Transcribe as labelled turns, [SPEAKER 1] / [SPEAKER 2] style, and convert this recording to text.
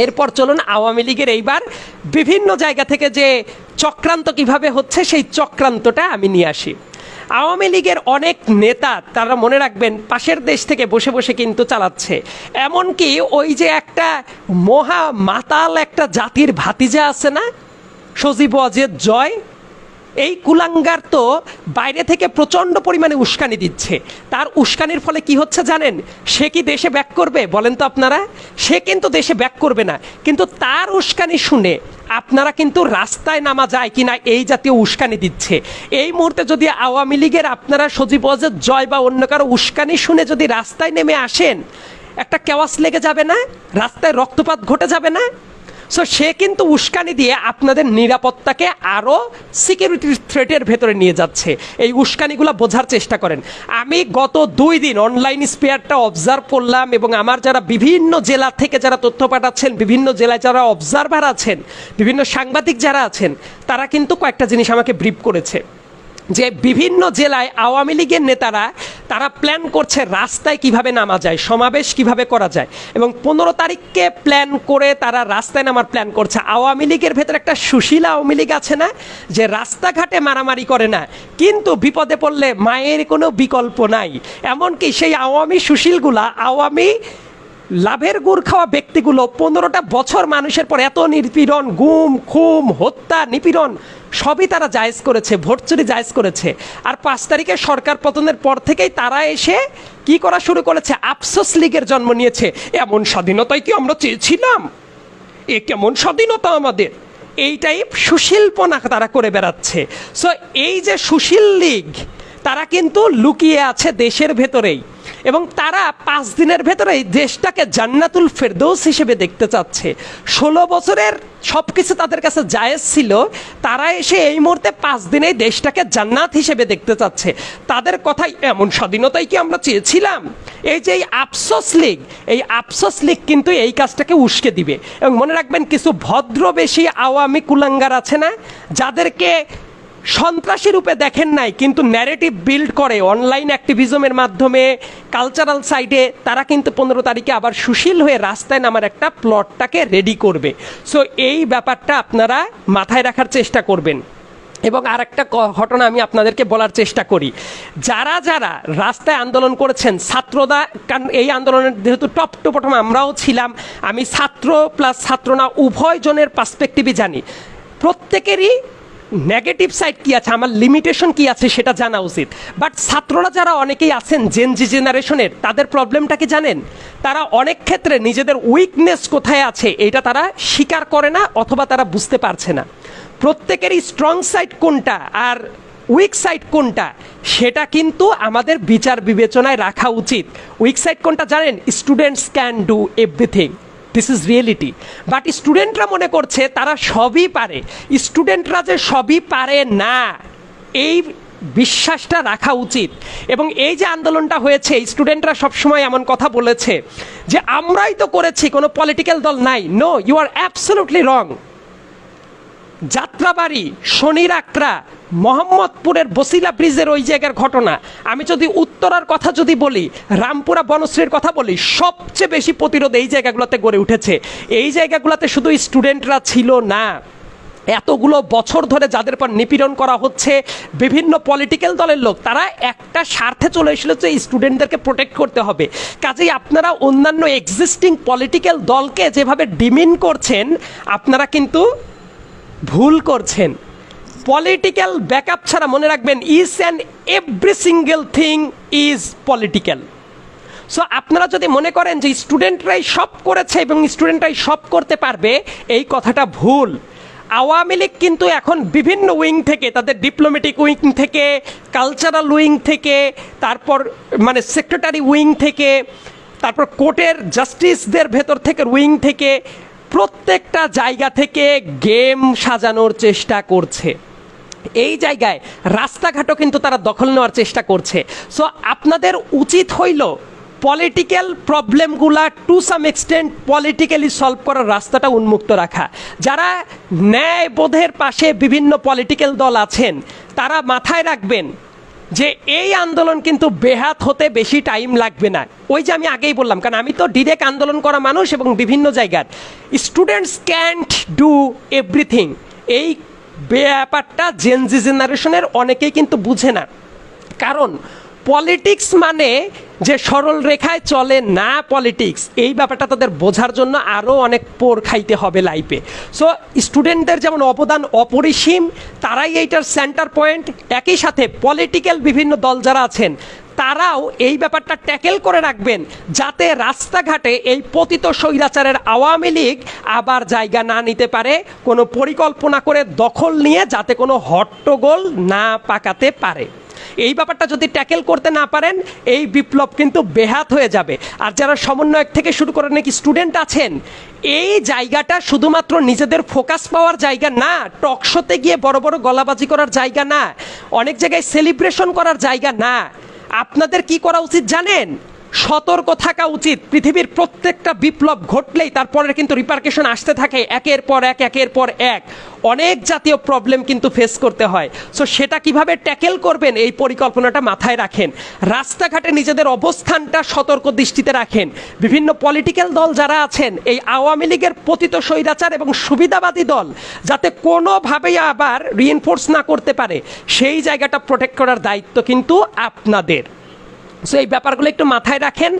[SPEAKER 1] এরপর চলুন আওয়ামী লীগের এইবার বিভিন্ন জায়গা থেকে যে চক্রান্ত কিভাবে হচ্ছে সেই চক্রান্তটা আমি নিয়ে আসি। আওয়ামী লীগের অনেক নেতা, তারা মনে রাখবেন, পাশের দেশ থেকে বসে বসে কিন্তু চালাচ্ছে। এমনকি ওই যে একটা মহা মাতাল একটা জাতির ভাতিজা আছে না, সজীব ওয়াজেদ জয়, এই কুলাঙ্গার তো বাইরে থেকে প্রচণ্ড পরিমাণে উস্কানি দিচ্ছে। তার উস্কানির ফলে কি হচ্ছে জানেন? সে কি দেশে ব্যাক করবে বলেন তো আপনারা? সে কিন্তু দেশে ব্যাক করবে না, কিন্তু তার উস্কানি শুনে আপনারা কিন্তু রাস্তায় নামা যায় কিনা এই জাতীয় উস্কানি দিচ্ছে। এই মুহূর্তে যদি আওয়ামী লীগের আপনারা সজীব ওয়াজেদ জয় বা অন্য কারো উস্কানি শুনে যদি রাস্তায় নেমে আসেন, একটা কেওয়াস লেগে যাবে না? রাস্তায় রক্তপাত ঘটে যাবে না? সো সে কিন্তু উস্কানি দিয়ে আপনাদের নিরাপত্তাকে আরও সিকিউরিটি থ্রেটের ভেতরে নিয়ে যাচ্ছে। এই উস্কানিগুলো বোঝার চেষ্টা করেন। আমি গত 2 দিন অনলাইন স্পেয়ারটা অবজার্ভ করলাম, এবং আমার যারা বিভিন্ন জেলা থেকে যারা তথ্য পাঠাচ্ছেন, বিভিন্ন জেলায় যারা অবজারভার আছেন, বিভিন্ন সাংবাদিক যারা আছেন, তারা কিন্তু কয়েকটা জিনিস আমাকে ব্রিফ করেছে যে বিভিন্ন জেলায় আওয়ামী লীগের নেতারা তারা প্ল্যান করছে রাস্তায় কিভাবে নামা যায়, সমাবেশ কিভাবে করা যায়, এবং 15 তারিখকে প্ল্যান করে তারা রাস্তায় নামার প্ল্যান করছে। আওয়ামী লীগের ভেতরে একটা সুশীল আওয়ামী লীগ আছে না, যে রাস্তাঘাটে মারামারি করে না, কিন্তু বিপদে পড়লে মায়ের কোনো বিকল্প নাই। এমনকি সেই আওয়ামী সুশীলগুলা, আওয়ামী লাভের গুড় খাওয়া ব্যক্তিগুলো 15টা বছর মানুষের পর এত নিপীড়ন, গুম খুম, হত্যা, নিপীড়ন সবই তারা জায়েজ করেছে, ভোট চুরি জায়েজ করেছে। আর 5 তারিখে সরকার পতনের পর থেকেই তারা এসে কি করা শুরু করেছে? আফসোস লীগের জন্ম নিয়েছে। এমন স্বাধীনতাই কি আমরা চেয়েছিলাম? এ কেমন স্বাধীনতা আমাদের? এই টাইপ সুশীলপনা তারা করে বেড়াচ্ছে। সো এই যে সুশীল লীগ, তারা কিন্তু লুকিয়ে আছে দেশের ভেতরেই, এবং তারা 5 দিনের ভেতরেই দেশটাকে জান্নাতুল ফেরদৌস হিসেবে দেখতে চাচ্ছে। 16 বছরের সব কিছু তাদের কাছে জায়েজ ছিল, তারা এসে এই মুহূর্তে 5 দিনেই দেশটাকে জান্নাত হিসেবে দেখতে চাচ্ছে। তাদের কথাই এমন স্বাধীনতাই কি আমরা চেয়েছিলাম? এই যে এই আফসোস লীগ কিন্তু এই কাজটাকে উস্কে দিবে। এবং মনে রাখবেন, কিছু ভদ্রবেশী আওয়ামী কুলাঙ্গার আছে না, যাদেরকে সন্ত্রাসী রূপে দেখেন নাই, কিন্তু ন্যারেটিভ বিল্ড করে অনলাইন অ্যাক্টিভিজমের মাধ্যমে, কালচারাল সাইডে, তারা কিন্তু 15 তারিখে আবার সুশীল হয়ে রাস্তায় নামার একটা প্লটটাকে রেডি করবে। সো এই ব্যাপারটা আপনারা মাথায় রাখার চেষ্টা করবেন। এবং আর একটা ঘটনা আমি আপনাদেরকে বলার চেষ্টা করি, যারা যারা রাস্তায় আন্দোলন করেছেন, ছাত্ররা, কারণ এই আন্দোলনের যেহেতু টপ টু বটম আমরাও ছিলাম, আমি ছাত্র প্লাস ছাত্র না উভয় জনের পার্সপেক্টিভই জানি। প্রত্যেকেরই নেগেটিভ সাইড কি আছে, আমার লিমিটেশন কি আছে সেটা জানা উচিত। বাট ছাত্ররা যারা অনেকেই আছেন জেনজি জেনারেশনের, তাদের প্রবলেমটা কি জানেন? তারা অনেক ক্ষেত্রে নিজেদের উইকনেস কোথায় আছে এটা তারা স্বীকার করে না, অথবা তারা বুঝতে পারছে না। প্রত্যেকেরই স্ট্রং সাইড কোনটা আর উইক সাইড কোনটা সেটা কিন্তু আমাদের বিচার বিবেচনায় রাখা উচিত। উইক সাইড কোনটা জানেন? Students can do everything, this is reality. But স্টুডেন্টরা মনে করছে তারা সবই পারে। স্টুডেন্টরা যে সবই পারে না, এই বিশ্বাসটা রাখা উচিত। এবং এই যে আন্দোলনটা হয়েছে, স্টুডেন্টরা সবসময় এমন কথা বলেছে যে আমরাই তো করেছি, কোনো পলিটিক্যাল দল নাই। No, you are absolutely wrong. Jatrabari, Shanir Akhra, মোহাম্মদপুরের বসিলা ব্রিজের ওই জায়গার ঘটনা, আমি যদি উত্তরার কথা যদি বলি, রামপুরা বনশ্রীর কথা বলি, সবচেয়ে বেশি প্রতিরোধ এই জায়গাগুলোতে গড়ে উঠেছে। এই জায়গাগুলোতে শুধু স্টুডেন্টরা ছিল না, এতগুলো বছর ধরে যাদের পর নিপীড়ন করা হচ্ছে বিভিন্ন পলিটিক্যাল দলের লোক, তারা একটা স্বার্থে চলে এসেছিল যে স্টুডেন্টদেরকে প্রোটেক্ট করতে হবে। কাজেই আপনারা অন্যান্য এক্সিস্টিং পলিটিক্যাল দলকে যেভাবে ডিমিন করছেন, আপনারা কিন্তু ভুল করছেন। পলিটিক্যাল ব্যাকআপ ছাড়া, মনে রাখবেন, each and every single thing is political. So আপনারা যদি মনে করেন যে স্টুডেন্টরাই সব করেছে এবং স্টুডেন্টরাই সব করতে পারবে, এই কথাটা ভুল। আওয়ামী লীগ কিন্তু এখন বিভিন্ন উইং থেকে, তাদের ডিপ্লোম্যাটিক উইং থেকে, কালচারাল উইং থেকে, তারপর মানে সেক্রেটারি উইং থেকে, তারপর কোর্টের জাস্টিসদের ভেতর থেকে উইং থেকে, প্রত্যেকটা জায়গা থেকে গেম সাজানোর চেষ্টা করছে। এই জায়গায় রাস্তাঘাটও কিন্তু তারা দখল নেওয়ার চেষ্টা করছে। সো আপনাদের উচিত হইল পলিটিক্যাল প্রবলেমগুলা to some extent politically solve করার রাস্তাটা উন্মুক্ত রাখা। যারা ন্যায়বোধের পাশে বিভিন্ন পলিটিক্যাল দল আছেন, তারা মাথায় রাখবেন যে এই আন্দোলন কিন্তু বেহাত হতে বেশি টাইম লাগবে না। ওই যে আমি আগেই বললাম, কারণ আমি তো ডিরেক্ট আন্দোলন করা মানুষ এবং বিভিন্ন জায়গার স্টুডেন্টস ক্যান্ট ডু এভরিথিং, এই ব্যাপারটা জেনজি জেনারেশনের অনেকেই কিন্তু বুঝে না। কারণ পলিটিক্স মানে যে সরল রেখায় চলে না পলিটিক্স, এই ব্যাপারটা তাদের বোঝার জন্য আরও অনেক পোর খাইতে হবে লাইফে। সো স্টুডেন্টদের যেমন অবদান অপরিসীম, তারাই এইটার সেন্টার পয়েন্ট। একই সাথে পলিটিক্যাল বিভিন্ন দল যারা আছেন তারাও এই ব্যাপারটা ট্যাকেল করে রাখবেন, যাতে রাস্তাঘাটে এই পতিত স্বৈরাচারের আওয়ামী লীগ আবার জায়গা না নিতে পারে, কোনো পরিকল্পনা করে দখল নিয়ে যাতে কোনো হট্টগোল না পাকাতে পারে। এই ব্যাপারটা যদি ট্যাকেল করতে না পারেন, এই বিপ্লব কিন্তু বেহাত হয়ে যাবে। আর যারা সমন্বয়ক থেকে শুরু করে নাকি স্টুডেন্ট আছেন, এই জায়গাটা শুধুমাত্র নিজেদের ফোকাস পাওয়ার জায়গা না, টকশোতে গিয়ে বড় বড় গলাবাজি করার জায়গা না, অনেক জায়গায় সেলিব্রেশন করার জায়গা না। আপনাদের কি করা উচিত জানেন? সতর্ক থাকা উচিত। পৃথিবীর প্রত্যেকটা বিপ্লব ঘটলেই তারপরে কিন্তু রিপারকেশন আসতে থাকে, একের পর এক একের পর এক অনেক জাতীয় প্রবলেম কিন্তু ফেস করতে হয়। সো সেটা কিভাবে ট্যাকেল করবেন, এই পরিকল্পনাটা মাথায় রাখেন। রাস্তাঘাটে নিজেদের অবস্থানটা সতর্ক দৃষ্টিতে রাখেন। বিভিন্ন পলিটিক্যাল দল যারা আছেন, এই আওয়ামী লীগের পতিত স্বৈরাচার এবং সুবিধাবাদী দল যাতে কোনোভাবেই আবার রিইনফোর্স না করতে পারে, সেই জায়গাটা প্রোটেক্ট করার দায়িত্ব কিন্তু আপনাদের। সো এই ব্যাপারগুলো একটু মাথায় রাখেন।